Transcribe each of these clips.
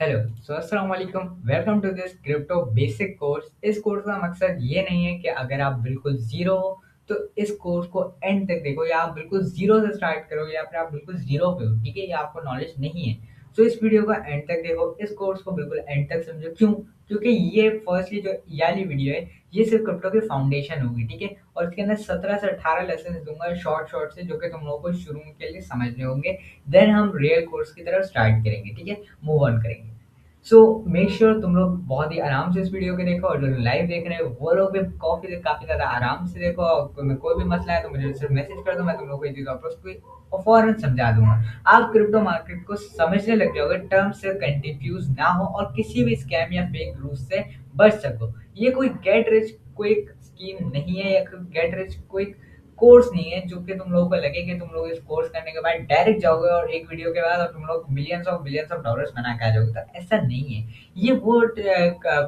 Hello. अस्सलाम वालेकुम। Welcome to this crypto basic course. इस कोर्स का मकसद ये नहीं है कि अगर आप बिल्कुल ज़ीरो हो, तो इस कोर्स को एंड तक देखो, या आप बिल्कुल ज़ीरो से स्टार्ट करो, या फिर आप बिल्कुल ज़ीरो पे हो, ठीक है? या आपको नॉलेज नहीं है, तो इस वीडियो को एंड तक देखो, इस कोर्स को बिल्कुल एंड तक समझो। क्यों? क्योंकि ये फर्स्टली जो ये वाली वीडियो है, ये सिर्फ क्रिप्टो की फाउंडेशन होगी, ठीक है? और इसके अंदर 17 से 18 लेसन दूँगा शॉर्ट से, जो कि तुम लोगों को शुरू के लिए समझने होंगे। देन हम रियल कोर्स की तरफ स्टार्ट करेंगे, ठीक है? मूव ऑन करेंगे। सो मेक श्योर तुम लोग बहुत ही आराम से इस वीडियो को देखो, और जो लाइव देख रहे हो वो लोग भी कॉफी से काफी ज्यादा आराम से देखो। और कोई भी मसला है तो मुझे सिर्फ मैसेज कर दो, मैं तुम लोग को ये चीज वापस कोई और फौरन समझा दूंगा। आप क्रिप्टो मार्केट को समझने लग जाओगे, टर्म से कंफ्यूज ना हो, और किसी भी स्कैम या फेक रूल्स से बच सको। ये कोई गेट रिच क्विक स्कीम नहीं है, या गेट रिच क्विक कोर्स नहीं है जो कि तुम लोगों को लगे कि तुम लोग इस कोर्स करने के बाद डायरेक्ट जाओगे और एक वीडियो के बाद और तुम लोग बिलियंस ऑफ डॉलर्स बना के आ जाओगे। तो ऐसा नहीं है। ये वो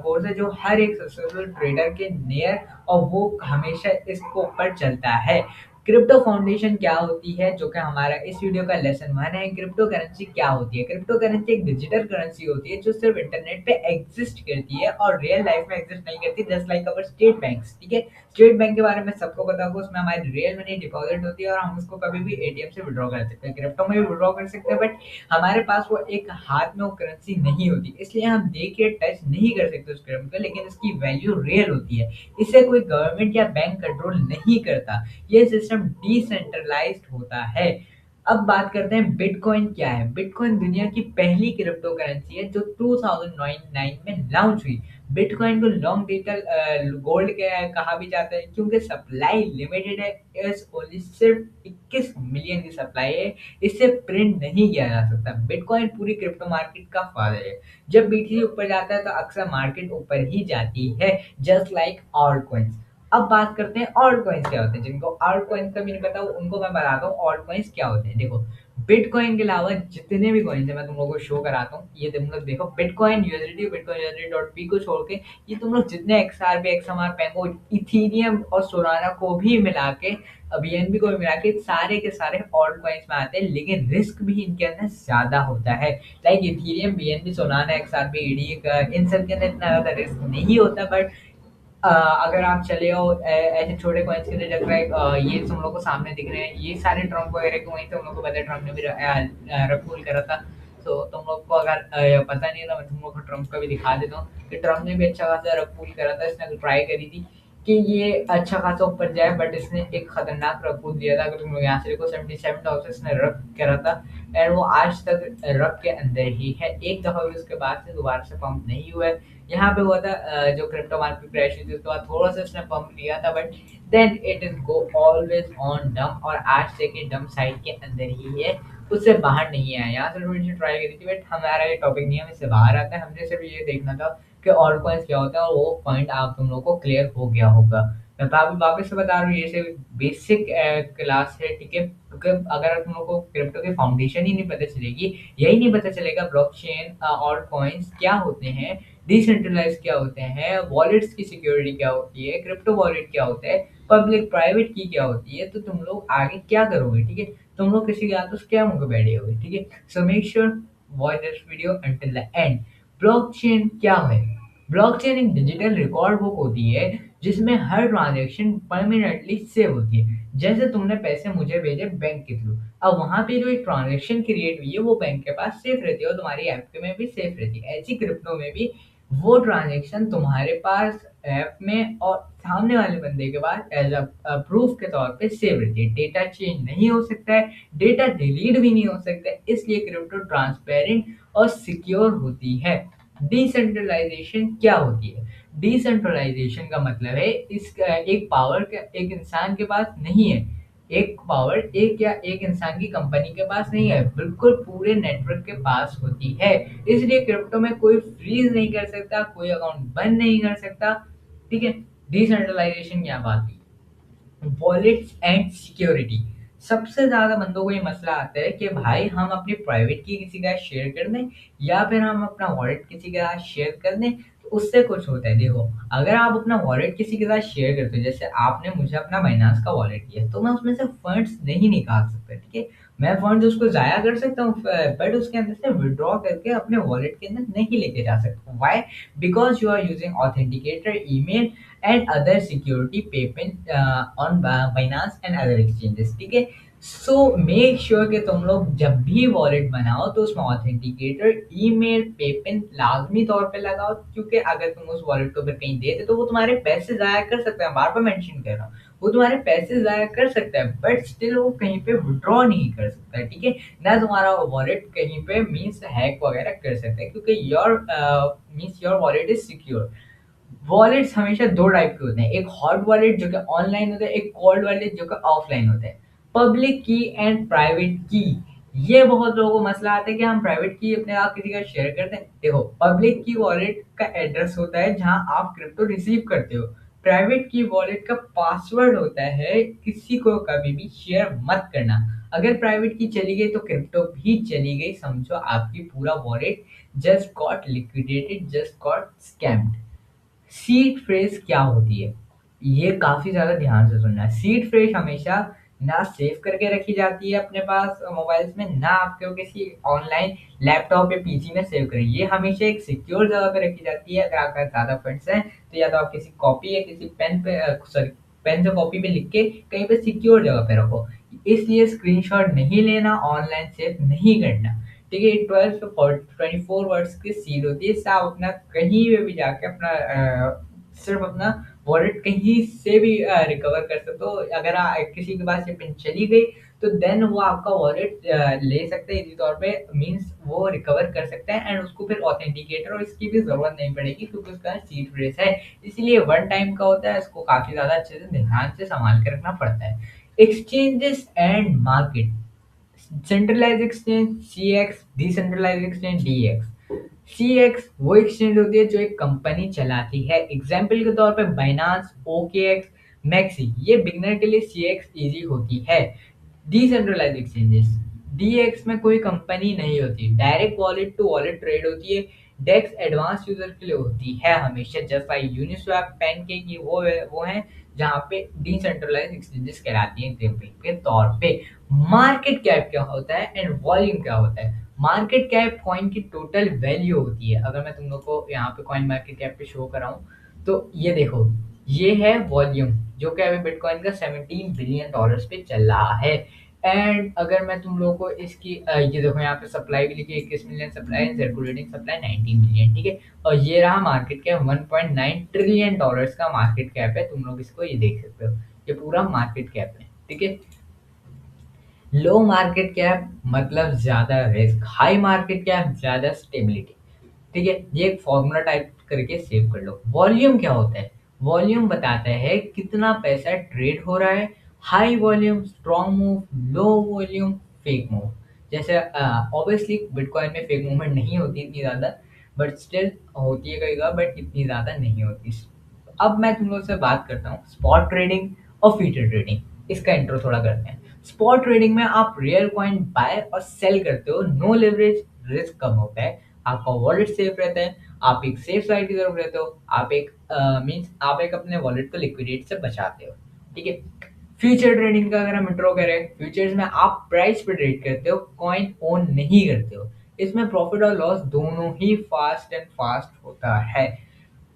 कोर्स है जो हर एक सक्सेसफुल ट्रेडर के नियर, और वो हमेशा इसको ऊपर चलता है। क्रिप्टो फाउंडेशन क्या होती है, जो कि हमारा इस वीडियो का लेसन वन है। क्रिप्टो करेंसी क्या होती है? क्रिप्टो करेंसी एक डिजिटल करेंसी होती है जो सिर्फ इंटरनेट पे एग्जिस्ट करती है और रियल लाइफ में एग्जिस्ट नहीं करती, just like our state banks, ठीक है? स्टेट बैंक के बारे में सबको पता होगा, उसमें हमारी रियल मनी डिपॉजिट होती है और हम उसको कभी भी एटीएम से विड्रॉ कर सकते हैं। क्रिप्टो में भी विड्रॉ कर सकते हैं, बट हमारे पास वो एक हाथ में वो करेंसी नहीं होती, इसलिए हम देख के टच नहीं कर सकते उस करेंसी को, लेकिन इसकी वैल्यू रियल होती है। इसे कोई गवर्नमेंट या बैंक कंट्रोल नहीं करता। ये सिस्टम डिसेंट्रलाइज्ड होता है। अब बात करते हैं बिटकॉइन क्या है। बिटकॉइन दुनिया की पहली क्रिप्टो करेंसी है जो 2009 में लॉन्च हुई। बिटकॉइन को लॉन्ग डिजिटल गोल्ड कहा भी जाता है, क्योंकि सप्लाई लिमिटेड है। इस ओनली सिर्फ 21 मिलियन की सप्लाई है। इससे प्रिंट नहीं किया जा सकता। बिटकॉइन पूरी क्रिप्टो मार्केट का फादर है। जब बीटीसी ऊपर जाता है तो अक्सर मार्केट ऊपर ही जाती है, जस्ट लाइक ऑल्ट कॉइन्स। अब बात करते हैं ऑल्ट कॉइन्स क्या होते हैं। जिनको ऑल्ट कॉइन्स का भी नहीं पता उनको मैं बताता हूँ ऑल्ट कॉइन्स क्या होते हैं। देखो, बिटकॉइन के अलावा जितने भी कॉइन्स है मैं तुम लोगों को शो कराता हूँ। ये तुम लोग देखो, bitcoin USDT, bitcoin USDT dot P को छोड़ के ये तुम लोग जितने एक्सआरपी, एक्सएमआर, पेंगो, इथीरियम और सोलाना को भी मिला के, बीएनबी को भी मिला के, सारे के सारे ऑल्ट कॉइन्स में आते हैं, लेकिन रिस्क भी इनके अंदर ज्यादा होता है। Like Ethereum, BNB, Solana, XRP, ED, इन सब के अंदर इतना ज्यादा रिस्क नहीं होता। बट अगर आप चले हो ऐसे छोटे कॉइन्स के लिए, जैसे ये तुम लोग को सामने दिख रहे हैं, ये सारे ट्रम्प वगैरह के, वहीं तुम लोग को पता है ट्रम्प ने भी रग पुल करा था। तो तुम लोग को अगर पता नहीं है तो मैं तुम लोग को ट्रम्प का भी दिखा देता हूँ कि ट्रम्प ने भी अच्छा खासा रग पुल करा था। इसने ट्राई करी थी कि ये अच्छा खासा ऊपर जाए, बट इसने एक खतरनाक रग पुल दिया था। अगर तुम लोग यहाँ से देखो, 77,000 इसने रग करा था, एंड वो आज तक रग के अंदर ही है। एक दफा भी उसके बाद से दोबारा से पंप नहीं हुआ है। यहाँ पे हुआ था जो क्रिप्टो मार्केट क्रैश हुई थी, उसके बाद थोड़ा सा इसने पंप लिया था, but then it is go always on dump, और आज से कि डम साइड के अंदर ही है, उससे बाहर नहीं आया। यहाँ से थोड़ी सी ट्राई करी थी, बट हमारा ये टॉपिक नहीं है, हम इससे बाहर आते हैं। हमने सिर्फ ये देखना था कि ऑल्ट कॉइन्स क्या होता है, और वो पॉइंट आप तुम लोग को क्लियर हो गया होगा। मैं तो अभी वापस से बता रहा हूँ, ये सिर्फ बेसिक क्लास है, ठीक है? क्योंकि अगर तुम लोग को क्रिप्टो की फाउंडेशन ही नहीं पता चलेगी, यही नहीं पता चलेगा ब्लॉकचेन, ऑल्ट कॉइन्स क्या होते हैं, डिसेंट्रलाइज क्या होते हैं, वॉलेट्स की सिक्योरिटी क्या होती है, क्रिप्टो वॉलेट क्या होता है, पब्लिक प्राइवेट की क्या होती है, तो तुम लोग आगे क्या करोगे, ठीक है? तुम लोग किसी का तो स्कैम होकर बैठे होगे, ठीक है? So make sure watch this video until the end. Blockchain क्या है? ब्लॉकचेन एक डिजिटल रिकॉर्ड बुक होती है जिसमें हर ट्रांजैक्शन परमानेंटली सेव होती है। जैसे तुमने पैसे मुझे भेजे बैंक के थ्रू, अब वहां पे जो एक ट्रांजैक्शन क्रिएट हुई है वो बैंक के पास सेफ रहती है, और तुम्हारी ऐप में भी सेफ रहती है। ऐसी क्रिप्टो में भी वो ट्रांजैक्शन तुम्हारे पास ऐप में और सामने वाले बंदे के पास एज अ प्रूफ के तौर पे सेव रहती है। डेटा चेंज नहीं हो सकता है, डेटा डिलीट भी नहीं हो सकता है, इसलिए क्रिप्टो ट्रांसपेरेंट और सिक्योर होती है। डिसेंट्रलाइजेशन क्या होती है? डिसेंट्रलाइजेशन का मतलब है इसका एक पावर का एक इंसान के पास नहीं है। एक पावर एक या एक इंसान की कंपनी के पास नहीं है, बिल्कुल पूरे नेटवर्क के पास होती है। इसलिए क्रिप्टो में कोई फ्रीज नहीं कर सकता, कोई अकाउंट बंद नहीं कर सकता, ठीक है? डिसेंट्रलाइजेशन क्या बात है? Wallets and security. सबसे ज्यादा बंदों को ये मसला आता है कि भाई हम अपनी प्राइवेट की किसी के साथ शेयर कर दें, या फिर हम अपना वॉलेट किसी के साथ शेयर कर दें, तो उससे कुछ होता है। देखो, अगर आप अपना वॉलेट किसी के साथ शेयर करते हो, जैसे आपने मुझे अपना बाइनेंस का वॉलेट दिया, तो मैं उसमें से फंड्स नहीं निकाल सकता, ठीक है? मैं फंड्स उसको ज़ाया कर सकता हूँ, बट उसके अंदर से विथड्रॉ करके अपने वॉलेट के अंदर नहीं लेके जा सकता। Why? Because you are using authenticator, email and other security payment on Binance and other exchanges, ठीक है? सो मेक श्योर कि तुम लोग जब भी वॉलेट बनाओ तो उसमें ऑथेंटिकेटर, ईमेल, पेपिन लाजमी तौर पे लगाओ, क्योंकि अगर तुम उस वॉलेट को फिर कहीं दे दे तो वो तुम्हारे पैसे ज़ाया कर सकता है। बार बार मेंशन कर रहा हूँ, वो तुम्हारे पैसे ज़ाया कर सकता है, बट स्टिल वो कहीं पे विड्रॉ नहीं कर सकता है, ठीक है? ना तुम्हारा वॉलेट कहीं पे मीन्स हैक वगैरह कर सकता है, क्योंकि your means your wallet is secure. Wallets हमेशा 2 टाइप के होते हैं, एक हॉट वॉलेट जो कि ऑनलाइन होता है, एक कोल्ड वॉलेट जो कि ऑफलाइन होता है। पब्लिक की एंड प्राइवेट की, ये बहुत लोगों को मसला आता है कि हम प्राइवेट की अपने आप किसी का शेयर करते हैं। देखो, पब्लिक की वॉलेट का एड्रेस होता है जहां आप क्रिप्टो रिसीव करते हो। प्राइवेट की वॉलेट का पासवर्ड होता है, किसी को कभी भी शेयर मत करना। अगर प्राइवेट की चली गई तो क्रिप्टो भी चली गई, समझो आपकी पूरा wallet just got liquidated, just got scammed. Seed phrase क्या होती है? ये काफ़ी ज़्यादा ध्यान से सुनना है। सीड फ्रेज हमेशा ना सेव करके रखी जाती है अपने पास मोबाइल्स में, ना आपको किसी ऑनलाइन लैपटॉप या पीसी में सेव करें। ये हमेशा एक सिक्योर जगह पे रखी जाती है। अगर आपका ज़्यादा फंड्स हैं तो या तो आप किसी कॉपी या किसी पेन पे सॉरी, पेन से कॉपी पे लिख के कहीं पे सिक्योर जगह पे रखो। इसलिए स्क्रीनशॉट नहीं लेना, ऑनलाइन सेव नहीं करना। ठीक है? 12 से 24 वर्ड्स की सील होती है, इससे आप अपना कहीं पे भी जाके अपना सिर्फ अपना वॉलेट कहीं से भी रिकवर कर सकते हो। अगर किसी के पास ये पिन चली गई तो देन वो आपका वॉलेट ले सकते हैं इजी तौर पे, मीन्स वो रिकवर कर सकते हैं, एंड उसको फिर ऑथेंटिकेटर और इसकी भी ज़रूरत नहीं पड़ेगी, क्योंकि उसका सीड फ्रेज है। इसलिए वन टाइम का होता है, इसको काफ़ी ज़्यादा अच्छे से ध्यान से संभाल के रखना पड़ता है। Exchanges and market. Centralized exchange CX, decentralized exchange DX। CX वो एक्सचेंज होती है जो एक कंपनी चलाती है। एग्जाम्पल के तौर पे बाइनांस, OKX, मैक्सी, ये बिगनर के लिए CX इजी होती है। डिसेंट्रलाइज्ड एक्सचेंजेस, DX में कोई कंपनी नहीं होती, direct wallet to wallet trade होती है। डेक्स एडवांस यूजर के लिए होती है हमेशा, जस्ट लाइक यूनिस्वैप, पैनकेक, ये वो है जहाँ पे डिसेंट्रलाइज्ड एक्सचेंजेस कहलाती हैं एग्जाम्पल के तौर पे। मार्केट कैप क्या होता है एंड वॉल्यूम क्या होता है? मार्केट कैप कॉइन की टोटल वैल्यू होती है। अगर मैं तुम लोग को यहाँ पे कॉइन मार्केट कैप पे शो कराऊं तो ये देखो, ये है वॉल्यूम जो कि अभी बिटकॉइन का 17 बिलियन डॉलर्स पे चल रहा है। एंड अगर मैं तुम लोगों को इसकी ये देखो यहाँ पे सप्लाई भी लिखी है, 21 मिलियन सप्लाई है, सर्कुलेटिंग सप्लाई 19 मिलियन, ठीक है? और ये रहा मार्केट कैप, 1.9 ट्रिलियन डॉलर्स का मार्केट कैप है। तुम लोग इसको ये देख सकते हो, ये पूरा मार्केट कैप है, ठीक है? लो मार्केट कैप मतलब ज्यादा रिस्क, हाई मार्केट कैप ज्यादा स्टेबिलिटी, ठीक है? ये एक फॉर्मूला टाइप करके सेव कर लो। वॉल्यूम क्या होता है? वॉल्यूम बताता है कितना पैसा ट्रेड हो रहा है। High volume strong move, low volume fake move. जैसे ऑब्वियसली बिटकॉइन में फेक मूवमेंट नहीं होती इतनी ज़्यादा, बट स्टिल होती है कई बार, बट इतनी ज़्यादा नहीं होती। अब मैं तुम लोग से बात करता हूँ स्पॉट ट्रेडिंग और फ्यूचर ट्रेडिंग। इसका इंट्रो थोड़ा करते हैं। स्पॉट ट्रेडिंग में आप रियल कॉइन बाय और सेल करते हो, नो लेवरेज, रिस्क कम होता है, आपका वॉलेट सेफ रहता है, आप एक सेफ साइड की तरफ रहते हो, आप एक मीन्स आप एक अपने वॉलेट को लिक्विडेट से बचाते हो, ठीक है? फ्यूचर ट्रेडिंग का अगर हम इंट्रो करें, फ्यूचर्स में आप प्राइस पे ट्रेड करते हो, कॉइन ओन नहीं करते हो। इसमें प्रॉफिट और लॉस दोनों ही फास्ट एंड फास्ट होता है।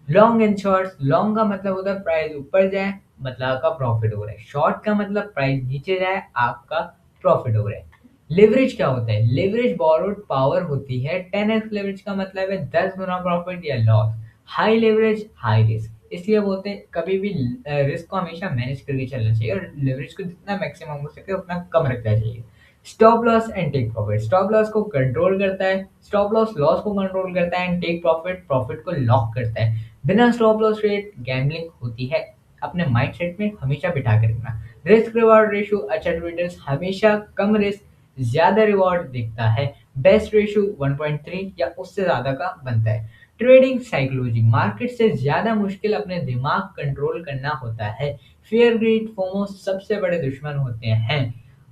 लॉन्ग एंड शॉर्ट, लॉन्ग का मतलब होता है प्राइस ऊपर जाए, मतलब आपका प्रॉफिट हो रहा है। शॉर्ट का मतलब प्राइस नीचे जाए, आपका प्रॉफिट हो रहा है। लेवरेज क्या होता है? लेवरेज बोरोड पावर होती है। 10x लेवरेज का मतलब है 10 गुना प्रॉफिट या loss. High leverage high risk, इसलिए बोलते हैं कभी भी रिस्क को हमेशा मैनेज करके चलना चाहिए और लेवरेज को जितना मैक्सिमम हो सके उतना कम रखना चाहिए। Stop loss and take profit, stop loss को कंट्रोल करता है, स्टॉप लॉस लॉस को कंट्रोल करता है, एंड टेक प्रॉफिट प्रॉफिट को लॉक करता है। बिना स्टॉप लॉस ट्रेड गैम्बलिंग होती है, अपने माइंड सेट में हमेशा बिठा के रखना। रिस्क रिवॉर्ड रेशियो, अच्छा ट्रेडर्स हमेशा कम रिस्क ज्यादा रिवॉर्ड देखता है। बेस्ट रेशियो 1.3 या उससे ज्यादा का बनता है। ट्रेडिंग साइकोलॉजी, मार्केट से ज्यादा मुश्किल अपने दिमाग कंट्रोल करना होता है। फियर, ग्रीड, फोमो सबसे बड़े दुश्मन होते हैं।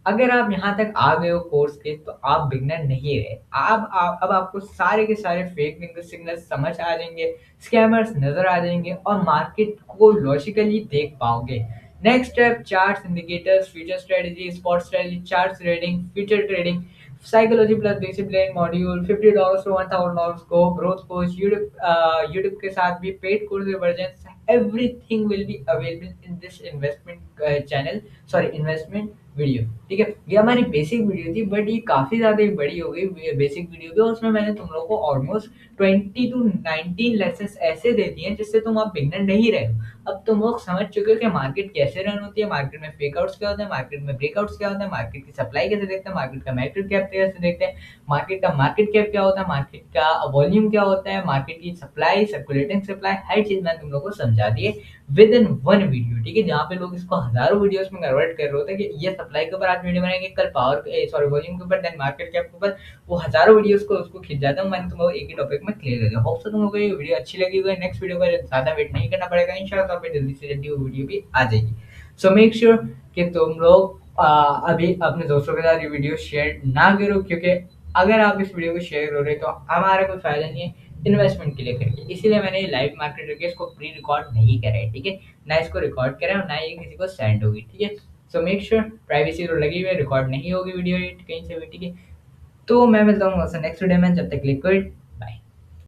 अगर आप यहाँ तक आ गए हो कोर्स के तो आप बिगनर नहीं रहे। अब आपको सारे के सारे फेक सिग्नल समझ आ जाएंगे, स्कैमर्स नजर आ जाएंगे और मार्केट को लॉजिकली देख पाओगे। Next step, charts, indicators, future strategy, spot strategy, charts trading, future trading, psychology plus discipline module, $50 to $1000 को ग्रोथ कोर्स, यूट्यूब के साथ भी paid course version, everything will be available in this investment channel, sorry investment video. ठीक है, ये हमारी basic video थी, but ये काफी ज्यादा ही बड़ी हो गई बेसिक वीडियो भी, और उसमें मैंने तुम लोगों को ऑलमोस्ट 20 to 19 लेसन ऐसे दे दिए हैं जिससे तुम आप बिगनर नहीं रहे हो। अब तुम लोग समझ चुके हो कि मार्केट कैसे रन होती है, मार्केट में फेकआउट्स क्या होते हैं, मार्केट में ब्रेकआउट्स क्या होते हैं, मार्केट की सप्लाई कैसे देखते हैं, मार्केट का मार्केट कैप कैसे देखते हैं, मार्केट कैप क्या होता है, मार्केट का वॉल्यूम क्या होता है, मार्केट की सप्लाई, सर्कुलेटिंग सप्लाई, हर चीज मैंने तुम लोग को समझा दी है विद इन वन वीडियो। ठीक है, जहाँ पे लोग इसको हजारों वीडियोस में कन्वर्ट कर रहे होते हैं कि ये सप्लाई के ऊपर आज वीडियो बनाएंगे, कल पावर सॉरी वॉल्यूम के ऊपर, देन मार्केट कैप के ऊपर, वो हजारों वीडियोस को उसको खींच जाता हूँ। मैंने तुम लोग एक ही टॉपिक में क्लियर कर दिया। होप सो तुम लोगों को ये वीडियो अच्छी लगी होगी। नेक्स्ट वीडियो पर ज्यादा वेट नहीं करना पड़ेगा, इंशाल्लाह तौर पे जल्दी से जल्दी वो वीडियो भी आ जाएगी। सो मेक श्योर कि तुम लोग अभी अपने दोस्तों के साथ ये वीडियो शेयर ना करो, क्योंकि अगर आप इस वीडियो को शेयर करोगे तो हमारा कोई फायदा नहीं है इन्वेस्टमेंट के लिए करके, इसीलिए मैंने लाइव मार्केट करके इसको प्री रिकॉर्ड नहीं करा है। ठीक है, ना इसको रिकॉर्ड करा है और ना ये किसी को सेंड होगी। ठीक है, सो मेक श्योर प्राइवेसी तो लगी हुई है, रिकॉर्ड नहीं होगी वीडियो कहीं से भी। ठीक है, तो मैं मिलता हूँ नेक्स्ट वीडियो में, जब तक क्लिक